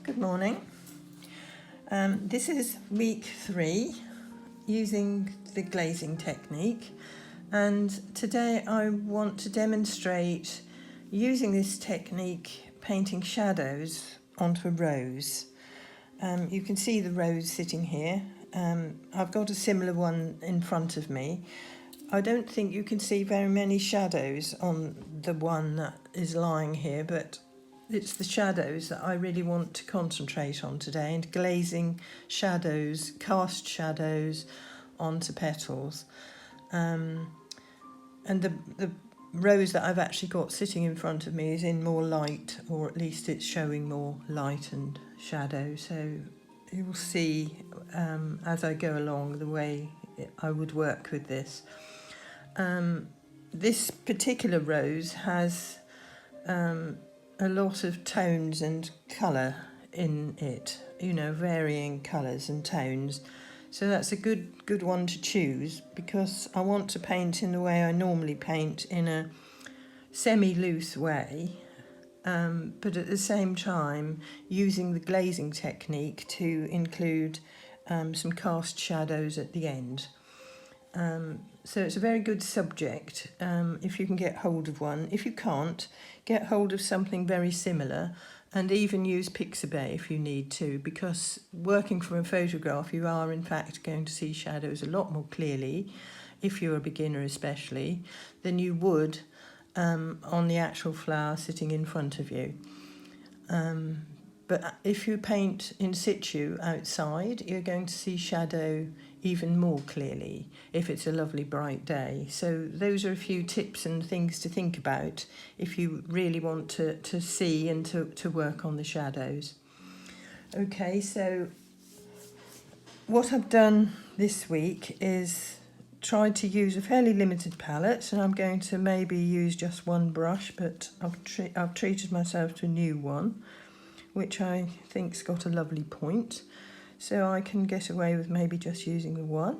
Good morning. This is week 3 using the glazing technique, and today I want to demonstrate using this technique painting shadows onto a rose. You can see the rose sitting here. I've got a similar one in front of me. I don't think you can see very many shadows on the one that is lying here, but it's the shadows that I really want to concentrate on today, and glazing shadows, cast shadows onto petals. And the rose that I've actually got sitting in front of me is in more light, or at least it's showing more light and shadow, so you will see as I go along the way I would work with this. This particular rose has a lot of tones and colour in it, varying colours and tones. So that's a good one to choose, because I want to paint in the way I normally paint, in a semi-loose way, but at the same time using the glazing technique to include some cast shadows at the end. So it's a very good subject if you can get hold of one. If you can't, get hold of something very similar, and even use Pixabay if you need to, because working from a photograph you are in fact going to see shadows a lot more clearly, if you're a beginner especially, than you would on the actual flower sitting in front of you. But if you paint in situ outside, you're going to see shadow even more clearly if it's a lovely bright day. So those are a few tips and things to think about if you really want to see and to work on the shadows. Okay, so what I've done this week is tried to use a fairly limited palette, and I'm going to maybe use just one brush, but I've treated myself to a new one, which I think's got a lovely point, so I can get away with maybe just using the one.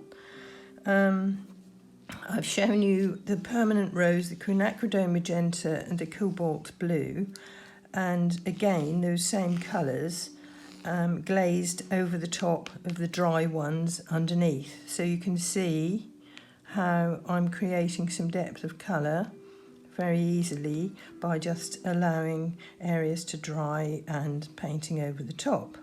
I've shown you the permanent rose, the quinacridone magenta and the cobalt blue, and again those same colours glazed over the top of the dry ones underneath, so you can see how I'm creating some depth of colour very easily by just allowing areas to dry and painting over the top.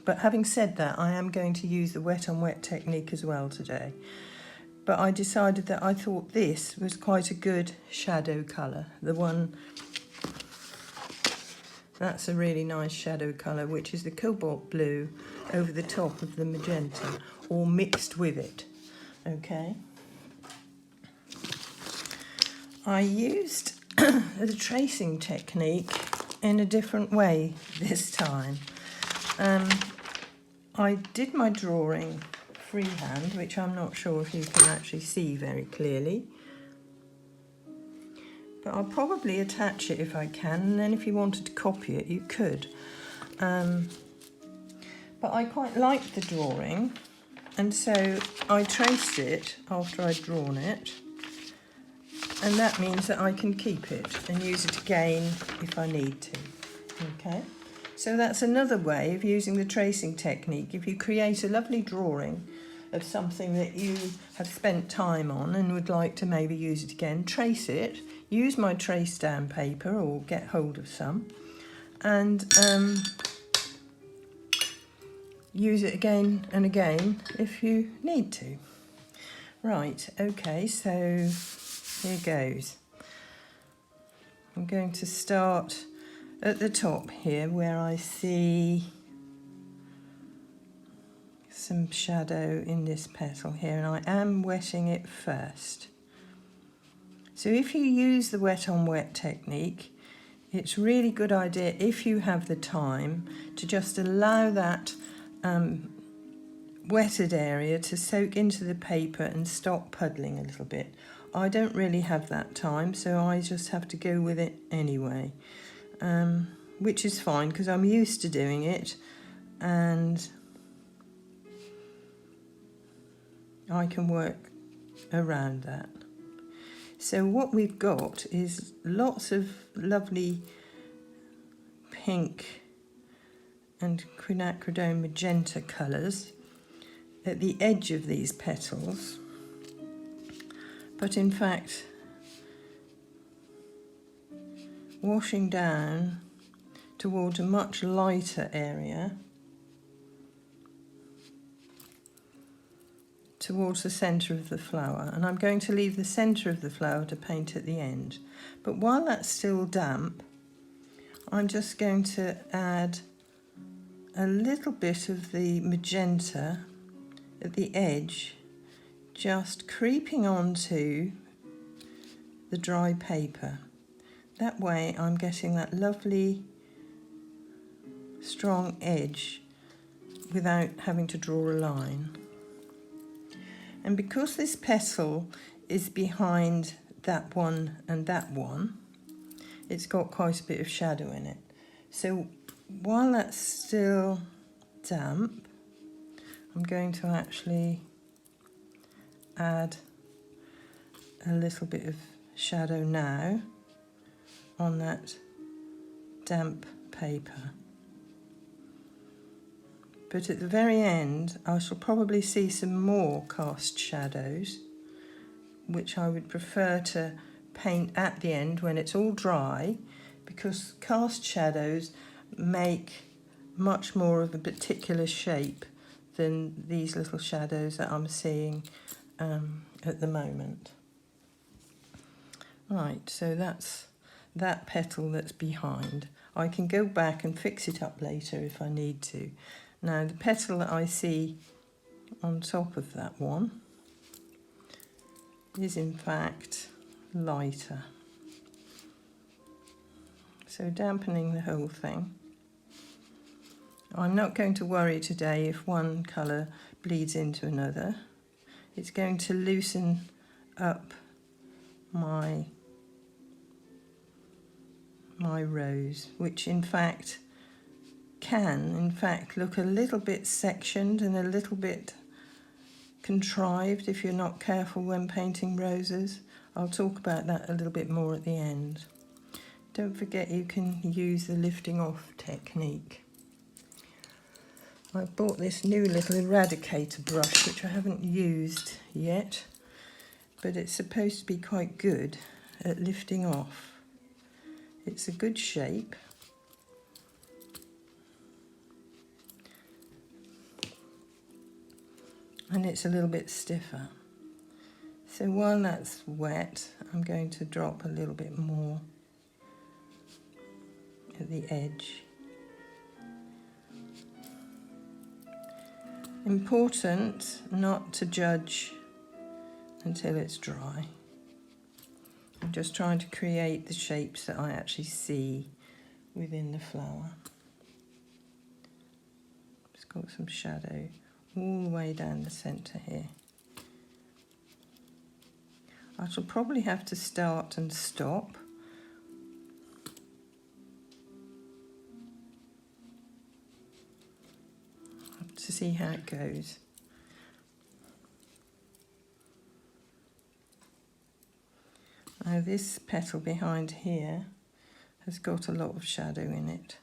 But having said that, I am going to use the wet on wet technique as well today. But I decided that I thought this was quite a good shadow colour. The one, that's a really nice shadow colour, which is the cobalt blue over the top of the magenta, or mixed with it. Okay. I used the tracing technique in a different way this time. I did my drawing freehand, which I'm not sure if you can actually see very clearly, but I'll probably attach it if I can, and then if you wanted to copy it you could. But I quite liked the drawing, and so I traced it after I'd drawn it. And that means that I can keep it and use it again if I need to. Okay, so that's another way of using the tracing technique. If you create a lovely drawing of something that you have spent time on and would like to maybe use it again, trace it, use my trace down paper or get hold of some, and use it again and again if you need to. Right, okay, so here goes. I'm going to start at the top here where I see some shadow in this petal here, and I am wetting it first. So if you use the wet on wet technique, it's really good idea, if you have the time, to just allow that wetted area to soak into the paper and stop puddling a little bit. I don't really have that time, so I just have to go with it anyway, which is fine because I'm used to doing it and I can work around that. So what we've got is lots of lovely pink and quinacridone magenta colours at the edge of these petals, but in fact washing down towards a much lighter area, towards the centre of the flower. And I'm going to leave the centre of the flower to paint at the end. But while that's still damp, I'm just going to add a little bit of the magenta at the edge, just creeping onto the dry paper. That way I'm getting that lovely strong edge without having to draw a line. And because this petal is behind that one and that one, it's got quite a bit of shadow in it. So while that's still damp, I'm going to actually add a little bit of shadow now on that damp paper. But at the very end, I shall probably see some more cast shadows, which I would prefer to paint at the end when it's all dry, because cast shadows make much more of a particular shape than these little shadows that I'm seeing at the moment. Right, so that's that petal that's behind. I can go back and fix it up later if I need to. Now the petal that I see on top of that one is in fact lighter. So dampening the whole thing. I'm not going to worry today if one colour bleeds into another. It's going to loosen up my rose, which in fact can look a little bit sectioned and a little bit contrived if you're not careful when painting roses. I'll talk about that a little bit more at the end. Don't forget you can use the lifting off technique. I bought this new little eradicator brush which I haven't used yet, but it's supposed to be quite good at lifting off. It's a good shape. And it's a little bit stiffer. So while that's wet, I'm going to drop a little bit more at the edge. Important not to judge until it's dry. I'm just trying to create the shapes that I actually see within the flower. It's got some shadow all the way down the centre here. I shall probably have to start and stop. To see how it goes. Now this petal behind here has got a lot of shadow in it.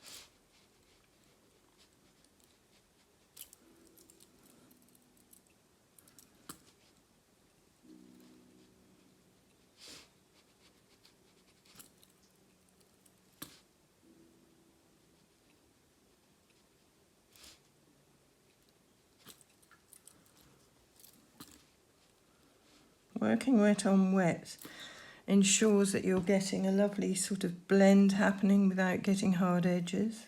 Working wet on wet ensures that you're getting a lovely sort of blend happening without getting hard edges.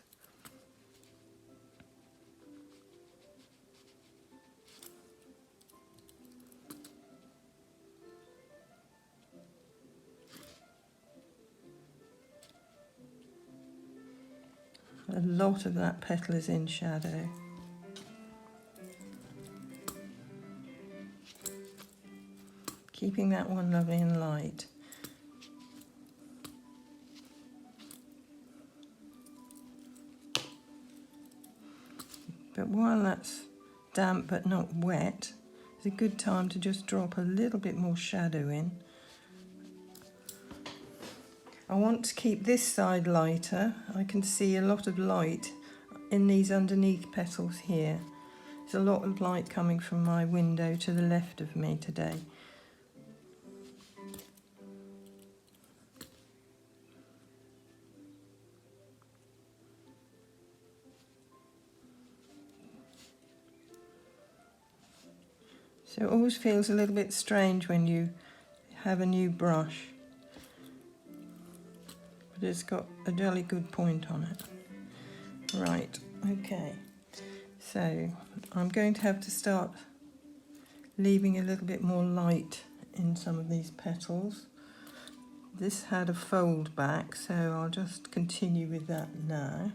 A lot of that petal is in shadow. Keeping that one lovely and light. But while that's damp but not wet, it's a good time to just drop a little bit more shadow in. I want to keep this side lighter. I can see a lot of light in these underneath petals here. There's a lot of light coming from my window to the left of me today. So it always feels a little bit strange when you have a new brush, but it's got a jolly good point on it. Right, okay, so I'm going to have to start leaving a little bit more light in some of these petals. This had a fold back, so I'll just continue with that now.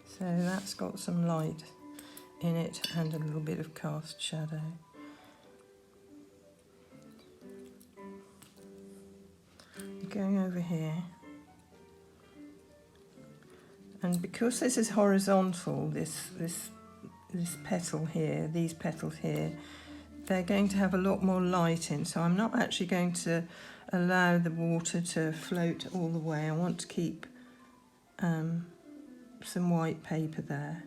So that's got some light in it and a little bit of cast shadow. Going over here, and because this is horizontal, this petal here, these petals here, they're going to have a lot more light in, so I'm not actually going to allow the water to float all the way. I want to keep some white paper there.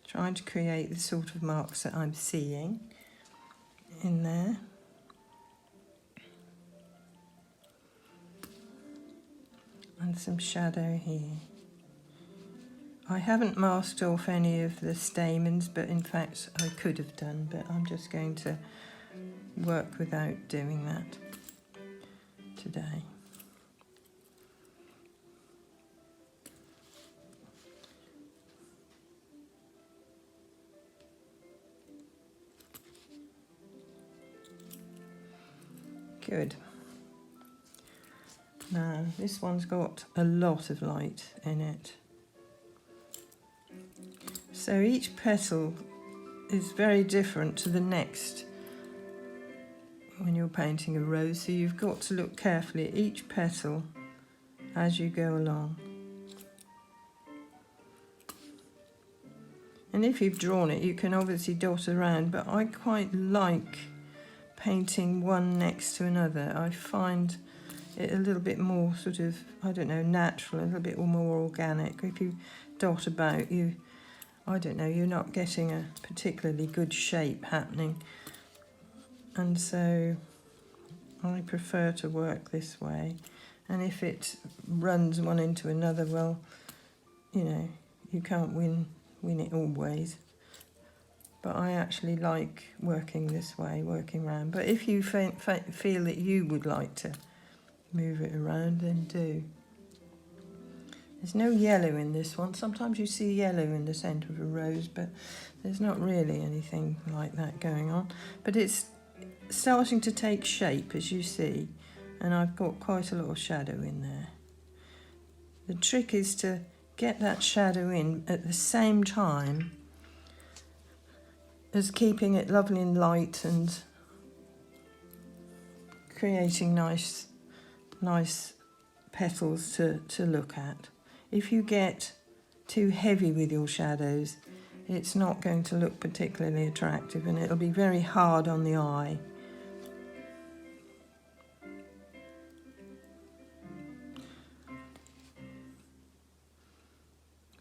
Trying to create the sort of marks that I'm seeing in there. And some shadow here. I haven't masked off any of the stamens, but in fact I could have done, but I'm just going to work without doing that today. Good. Now this one's got a lot of light in it. So each petal is very different to the next when you're painting a rose, so you've got to look carefully at each petal as you go along. And if you've drawn it, you can obviously dot around, but I quite like painting one next to another. I find it a little bit more sort of, I don't know, natural, a little bit more organic. If you dot about, I don't know, you're not getting a particularly good shape happening. And so I prefer to work this way. And if it runs one into another, well, you know, you can't win it always. But I actually like working this way, working around. But if you feel that you would like to move it around, then do. There's no yellow in this one. Sometimes you see yellow in the centre of a rose, but there's not really anything like that going on. But it's starting to take shape, as you see, and I've got quite a lot of shadow in there. The trick is to get that shadow in at the same time as keeping it lovely and light and creating nice petals to look at. If you get too heavy with your shadows, it's not going to look particularly attractive, and it'll be very hard on the eye.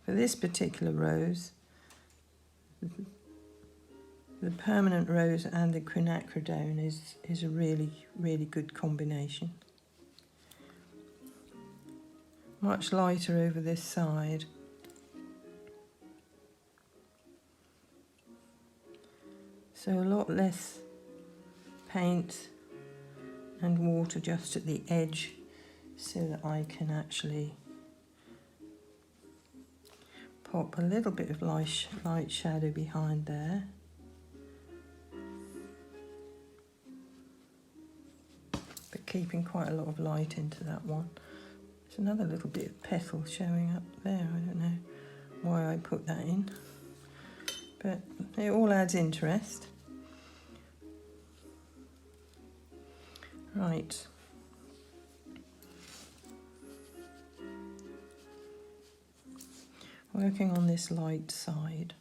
For this particular rose, the permanent rose and the quinacridone is a really, really good combination. Much lighter over this side. So a lot less paint and water just at the edge, so that I can actually pop a little bit of light shadow behind there. But keeping quite a lot of light into that one. There's another little bit of petal showing up there. I don't know why I put that in, but it all adds interest. Right. Working on this light side.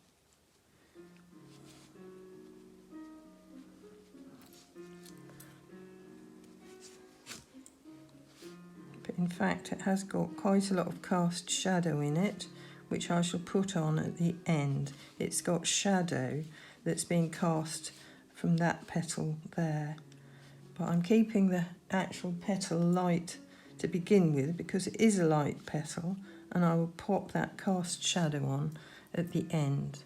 But in fact it has got quite a lot of cast shadow in it, which I shall put on at the end. It's got shadow that's being cast from that petal there. But I'm keeping the actual petal light to begin with because it is a light petal, and I will pop that cast shadow on at the end.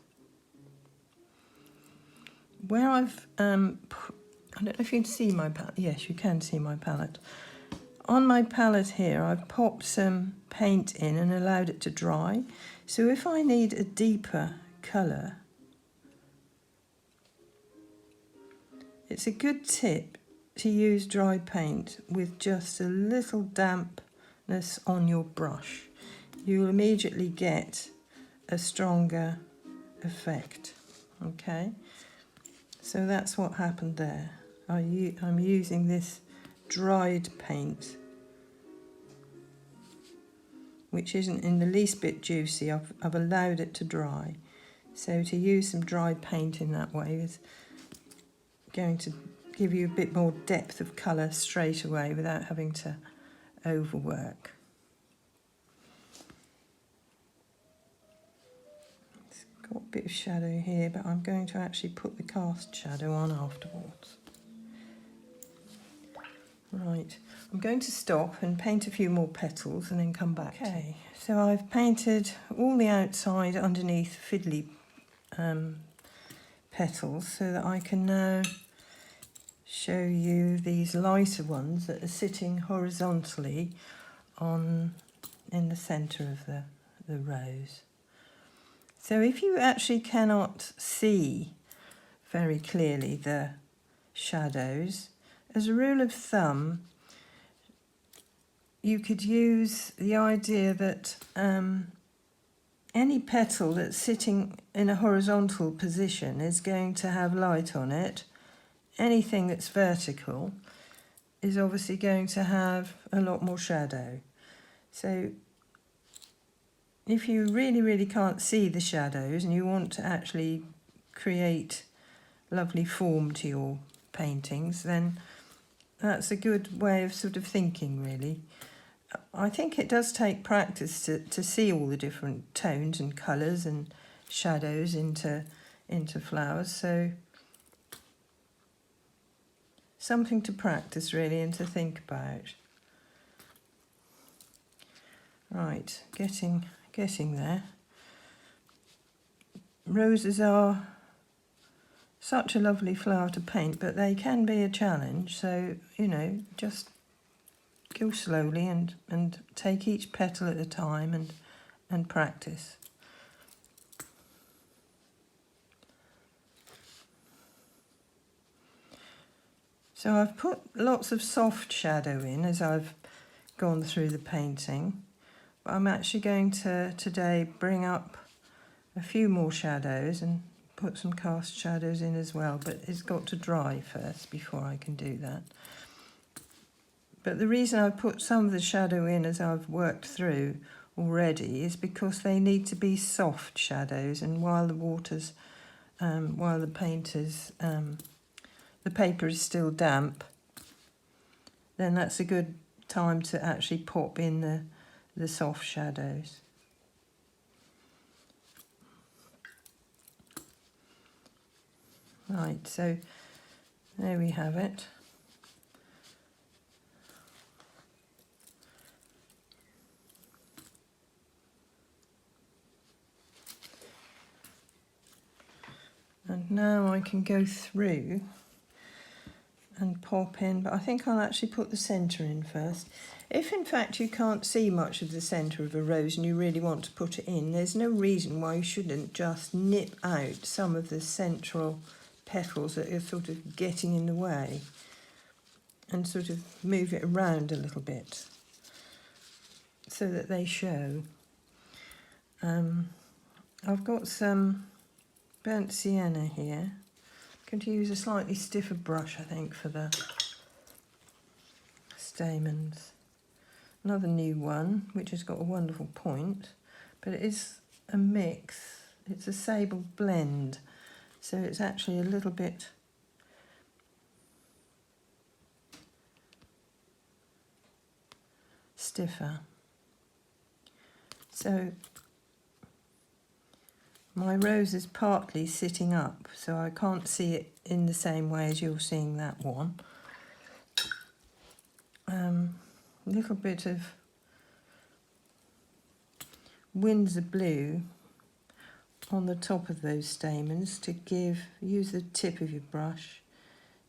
Where I've, I don't know if you can see my palette. Yes, you can see my palette. On my palette here, I've popped some paint in and allowed it to dry. So if I need a deeper colour, it's a good tip to use dry paint with just a little dampness on your brush. You'll immediately get a stronger effect. Okay, so that's what happened there. I'm using this dried paint, which isn't in the least bit juicy. I've allowed it to dry. So to use some dried paint in that way is going to give you a bit more depth of colour straight away without having to overwork. It's got a bit of shadow here, but I'm going to actually put the cast shadow on afterwards. Right, I'm going to stop and paint a few more petals and then come back. Okay, so I've painted all the outside underneath fiddly petals so that I can now show you these lighter ones that are sitting horizontally in the centre of the rose. So if you actually cannot see very clearly the shadows, as a rule of thumb, you could use the idea that any petal that's sitting in a horizontal position is going to have light on it. Anything that's vertical is obviously going to have a lot more shadow. So if you really can't see the shadows and you want to actually create lovely form to your paintings, then that's a good way of sort of thinking, really. I think it does take practice to see all the different tones and colours and shadows into flowers. So something to practice, really, and to think about. Right, getting there. Roses are such a lovely flower to paint, but they can be a challenge. So, you know, just go slowly and take each petal at a time and practice. So I've put lots of soft shadow in as I've gone through the painting, but I'm actually going to today bring up a few more shadows and put some cast shadows in as well, but it's got to dry first before I can do that. But the reason I've put some of the shadow in as I've worked through already is because they need to be soft shadows, and while the paper is still damp, then that's a good time to actually pop in the soft shadows. Right, so there we have it. And now I can go through and pop in, but I think I'll actually put the centre in first. If in fact you can't see much of the centre of a rose and you really want to put it in, there's no reason why you shouldn't just nip out some of the central petals that are sort of getting in the way and sort of move it around a little bit so that they show. I've got some burnt sienna here. I'm going to use a slightly stiffer brush, I think, for the stamens. Another new one, which has got a wonderful point, but it is a mix. It's a sable blend, so it's actually a little bit stiffer. So my rose is partly sitting up, so I can't see it in the same way as you're seeing that one. A little bit of Windsor blue on the top of those stamens to use the tip of your brush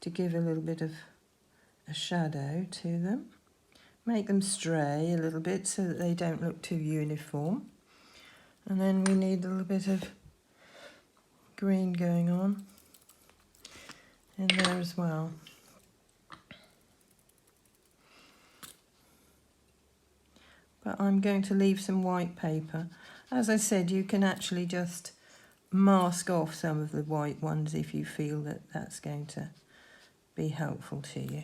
to give a little bit of a shadow to them. Make them stray a little bit so that they don't look too uniform. And then we need a little bit of green going on in there as well. But I'm going to leave some white paper. As I said, you can actually just mask off some of the white ones if you feel that that's going to be helpful to you.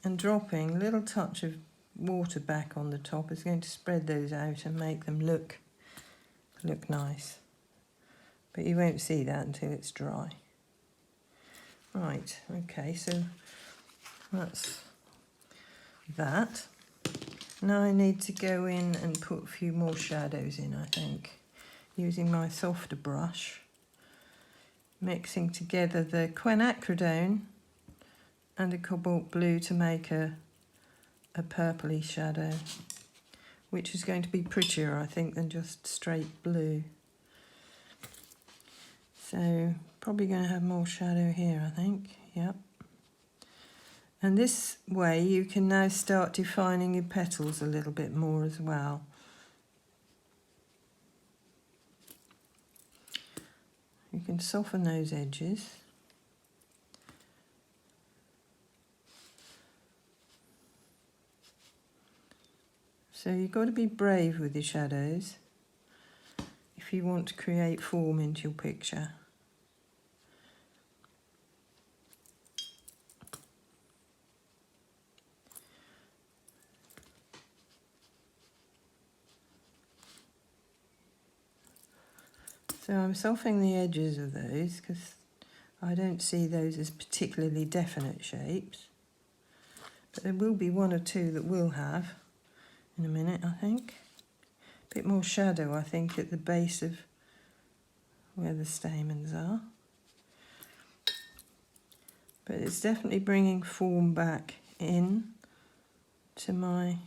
And dropping a little touch of water back on the top is going to spread those out and make them look nice. But you won't see that until it's dry. Right, okay, so that's that. Now I need to go in and put a few more shadows in, I think, using my softer brush, mixing together the quinacridone and the cobalt blue to make a purpley shadow, which is going to be prettier, I think, than just straight blue. So probably going to have more shadow here, I think, yep. And this way you can now start defining your petals a little bit more as well. You can soften those edges. So you've got to be brave with your shadows if you want to create form into your picture. So I'm softening the edges of those because I don't see those as particularly definite shapes. But there will be one or two that will have in a minute, I think. A bit more shadow, I think, at the base of where the stamens are. But it's definitely bringing form back in to my...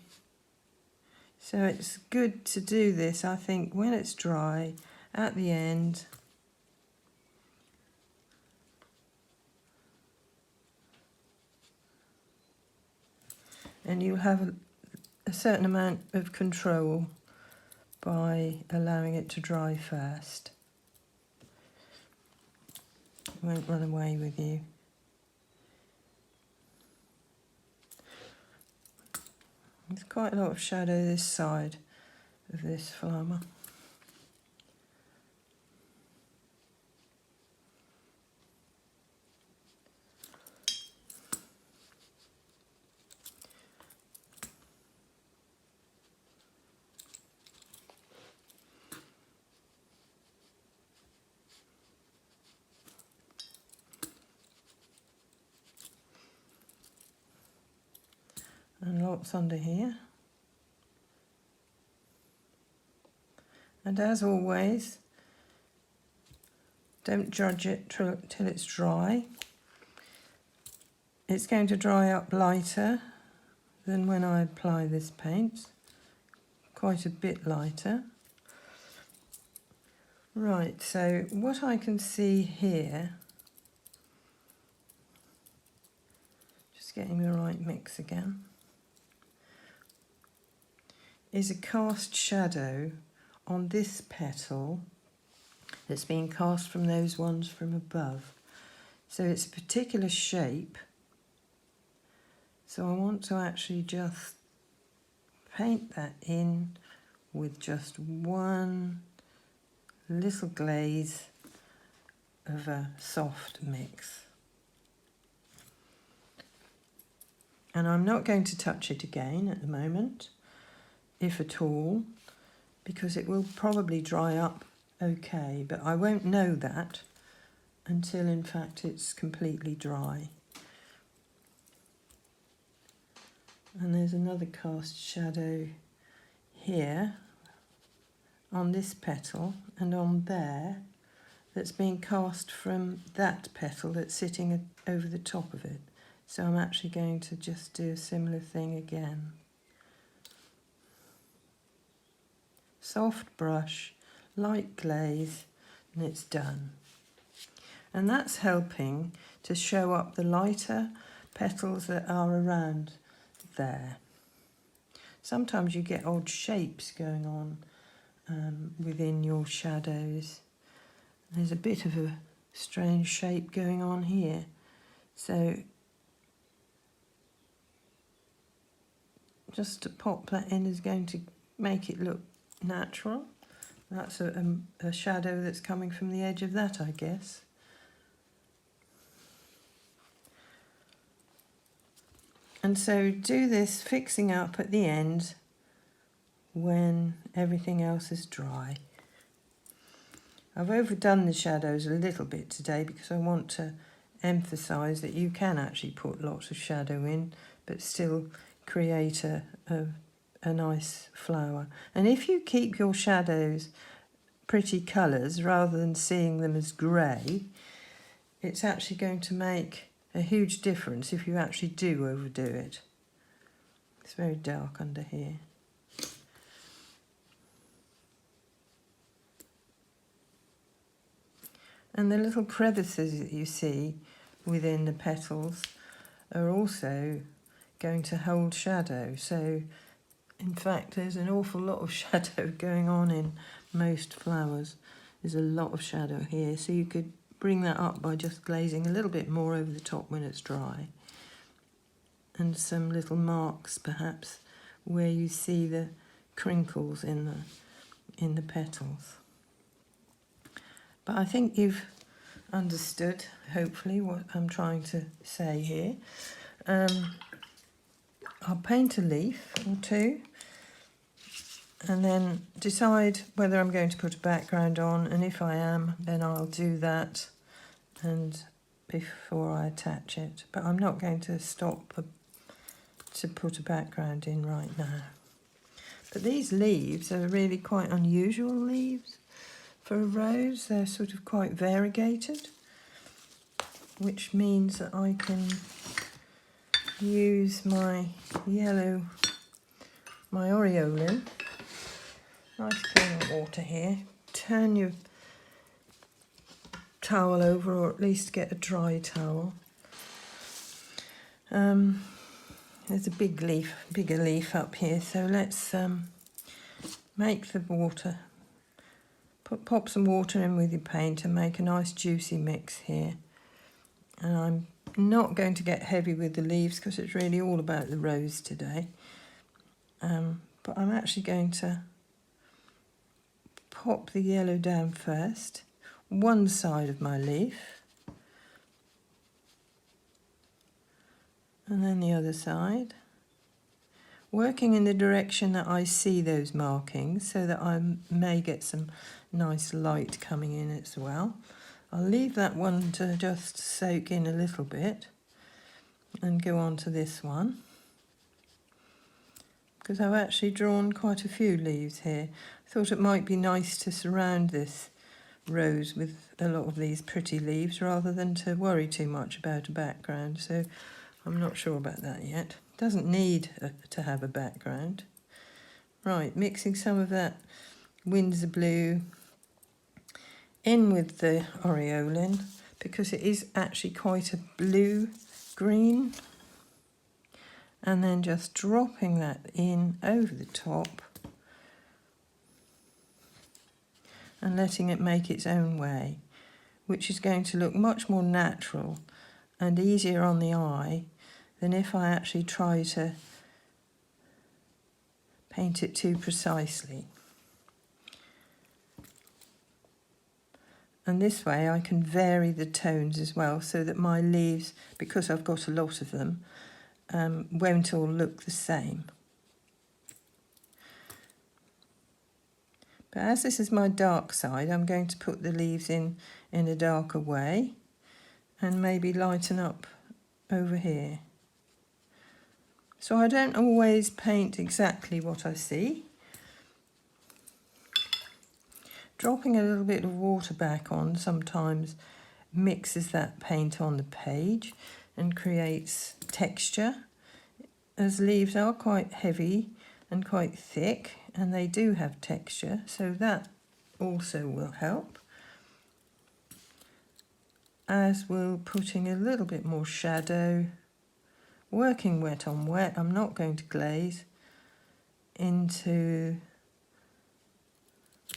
So it's good to do this, I think, when it's dry, at the end. And you'll have a certain amount of control by allowing it to dry first. It won't run away with you. There's quite a lot of shadow this side of this flower. And lots under here. And as always, don't judge it till it's dry. It's going to dry up lighter than when I apply this paint, quite a bit lighter. Right, so what I can see here, just getting the right mix again, is a cast shadow on this petal that's being cast from those ones from above. So it's a particular shape. So I want to actually just paint that in with just one little glaze of a soft mix. And I'm not going to touch it again at the moment, if at all, because it will probably dry up okay, but I won't know that until in fact it's completely dry. And there's another cast shadow here on this petal and on there that's being cast from that petal that's sitting over the top of it. So I'm actually going to just do a similar thing again. Soft brush, light glaze, and it's done. And that's helping to show up the lighter petals that are around there. Sometimes you get odd shapes going on within your shadows. There's a bit of a strange shape going on here. So just to pop that in is going to make it look natural. That's a shadow that's coming from the edge of that, I guess. And so do this fixing up at the end when everything else is dry. I've overdone the shadows a little bit today because I want to emphasise that you can actually put lots of shadow in but still create a nice flower. And if you keep your shadows pretty colours rather than seeing them as grey, it's actually going to make a huge difference if you actually do overdo it. It's very dark under here. And the little crevices that you see within the petals are also going to hold shadow. So in fact there's an awful lot of shadow going on in most flowers. There's a lot of shadow here, so you could bring that up by just glazing a little bit more over the top when it's dry. And some little marks perhaps where you see the crinkles in the petals. But I think you've understood, hopefully, what I'm trying to say here. I'll paint a leaf or two and then decide whether I'm going to put a background on, and if I am, then I'll do that and before I attach it. But I'm not going to stop to put a background in right now. But these leaves are really quite unusual leaves for a rose. They're sort of quite variegated, which means that I can use my aureolin. Nice clean water here. Turn your towel over, or at least get a dry towel. There's a bigger leaf up here, so let's make the water. Pop some water in with your paint and make a nice juicy mix here. And I'm not going to get heavy with the leaves because it's really all about the rose today. But I'm actually going to pop the yellow down first, one side of my leaf, and then the other side, working in the direction that I see those markings so that I may get some nice light coming in as well. I'll leave that one to just soak in a little bit and go on to this one, because I've actually drawn quite a few leaves here. I thought it might be nice to surround this rose with a lot of these pretty leaves rather than to worry too much about a background, so I'm not sure about that yet. Doesn't need to have a background. Right, mixing some of that Windsor blue in with the aureolin because it is actually quite a blue-green, and then just dropping that in over the top and letting it make its own way, which is going to look much more natural and easier on the eye than if I actually try to paint it too precisely. And this way I can vary the tones as well, so that my leaves, because I've got a lot of them, won't all look the same. But as this is my dark side, I'm going to put the leaves in a darker way and maybe lighten up over here. So I don't always paint exactly what I see. Dropping a little bit of water back on sometimes mixes that paint on the page and creates texture, as leaves are quite heavy and quite thick, and they do have texture, so that also will help. As will putting a little bit more shadow, working wet on wet. I'm not going to glaze into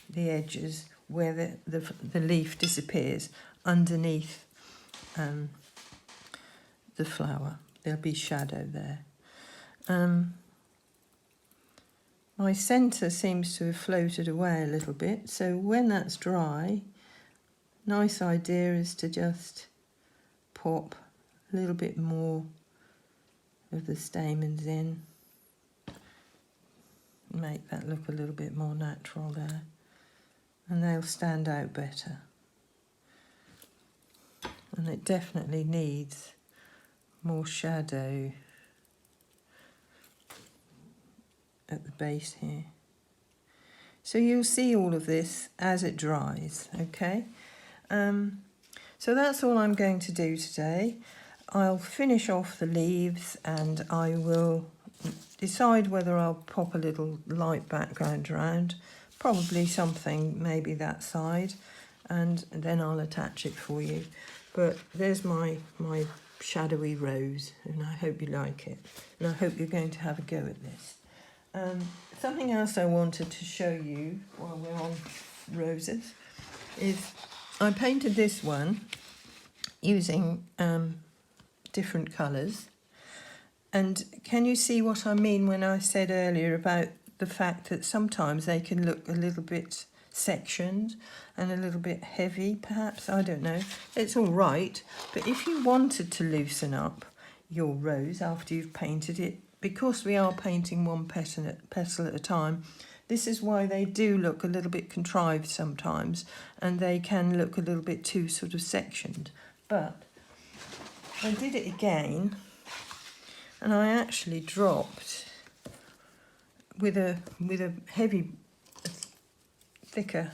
the edges where the leaf disappears underneath the flower. There'll be shadow there. My centre seems to have floated away a little bit, so when that's dry, nice idea is to just pop a little bit more of the stamens in. Make that look a little bit more natural there, and they'll stand out better. And it definitely needs more shadow at the base here. So you'll see all of this as it dries, okay? So that's all I'm going to do today. I'll finish off the leaves and I will decide whether I'll pop a little light background around, probably something maybe that side, and then I'll attach it for you. But there's my shadowy rose, and I hope you like it, and I hope you're going to have a go at this. Something else I wanted to show you while we're on roses is I painted this one using different colours. And can you see what I mean when I said earlier about the fact that sometimes they can look a little bit sectioned and a little bit heavy, perhaps? I don't know. It's all right. But if you wanted to loosen up your rose after you've painted it, because we are painting one petal at a time, this is why they do look a little bit contrived sometimes, and they can look a little bit too sort of sectioned. But I did it again, and I actually dropped with a heavy, thicker,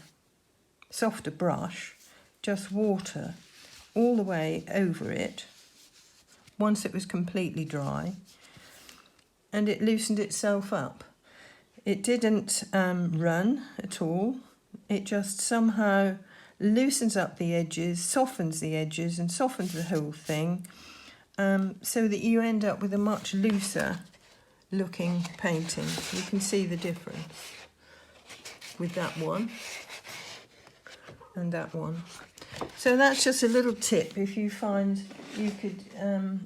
softer brush, just water all the way over it once it was completely dry, and it loosened itself up. It didn't run at all. It just somehow loosens up the edges, softens the edges and softens the whole thing, so that you end up with a much looser looking painting. You can see the difference with that one and that one. So that's just a little tip. If you find you could,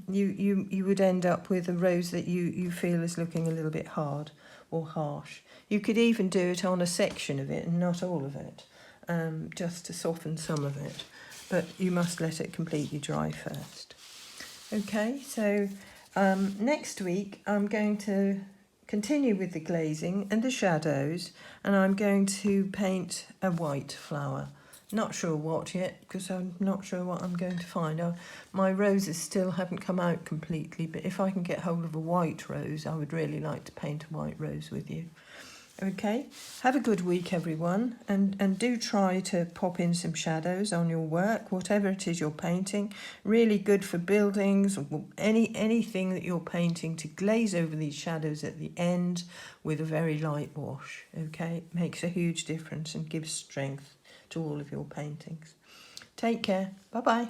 you would end up with a rose that you feel is looking a little bit hard or harsh. You could even do it on a section of it and not all of it, just to soften some of it. But you must let it completely dry first. Okay, so next week I'm going to continue with the glazing and the shadows, and I'm going to paint a white flower. Not sure what yet, because I'm not sure what I'm going to find. My roses still haven't come out completely, but if I can get hold of a white rose, I would really like to paint a white rose with you. Okay, have a good week, everyone, and do try to pop in some shadows on your work, whatever it is you're painting. Really good for buildings, or anything that you're painting, to glaze over these shadows at the end with a very light wash. Okay, it makes a huge difference and gives strength to all of your paintings. Take care. Bye-bye.